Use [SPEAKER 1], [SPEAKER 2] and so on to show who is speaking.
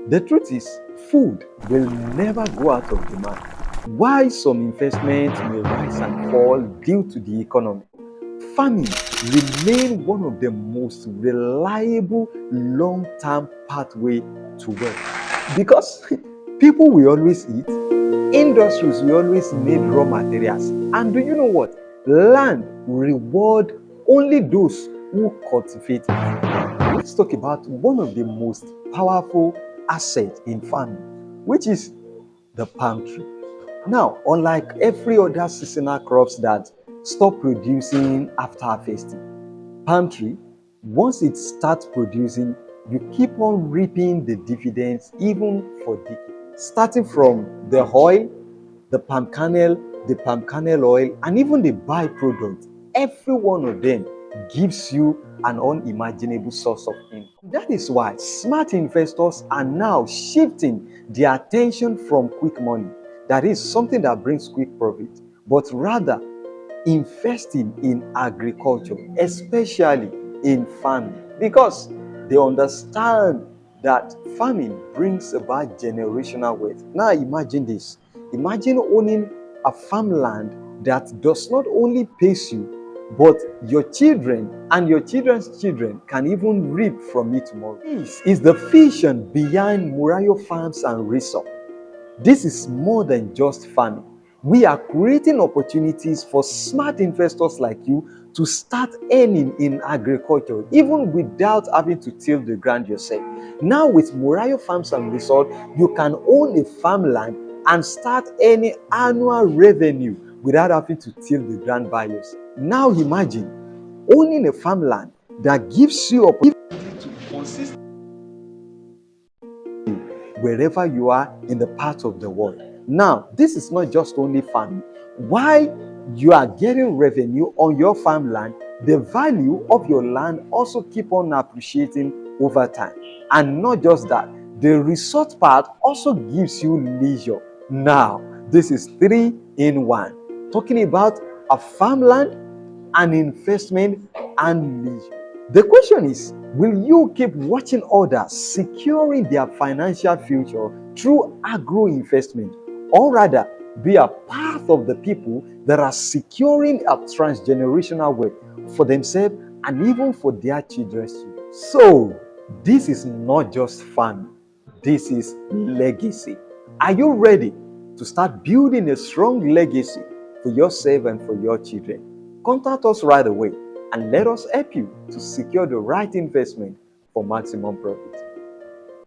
[SPEAKER 1] The truth is, food will never go out of demand. While some investments may rise and fall due to the economy, farming remains one of the most reliable long-term pathway to wealth. Because people will always eat, industries will always need raw materials. And do you know what? Land reward only those who cultivate it. Let's talk about one of the most powerful assets in farming, which is the palm tree. Now, unlike every other seasonal crops that stop producing after harvesting, palm tree, once it starts producing, you keep on reaping the dividends even for decades. Starting from the oil, the palm kernel oil, and even the byproduct, every one of them gives you an unimaginable source of income. That is why smart investors are now shifting their attention from quick money, that is something that brings quick profit, but rather investing in agriculture, especially in farming, because they understand that farming brings about generational wealth. Now imagine this. Imagine owning a farmland that does not only pays you, but your children and your children's children can even reap from it tomorrow. This is the vision behind Murayo Farms and Resort. This is more than just farming. We are creating opportunities for smart investors like you to start earning in agriculture, even without having to till the ground yourself. Now, with Murayo Farms and Resort, you can own a farmland and start earning annual revenue without having to till the ground by yourself. Now, imagine owning a farmland that gives you opportunity to consistently wherever you are in the part of the world. Now, this is not just only farming. While you are getting revenue on your farmland, the value of your land also keep on appreciating over time. And not just that, the resort part also gives you leisure. Now, this is 3 in 1. Talking about a farmland, an investment, and leisure. The question is, will you keep watching others securing their financial future through agro-investment, or rather be a part of the people that are securing a transgenerational wealth for themselves and even for their children's children? So, this is not just farming, this is legacy. Are you ready to start building a strong legacy for yourself and for your children? Contact us right away and let us help you to secure the right investment for maximum profit.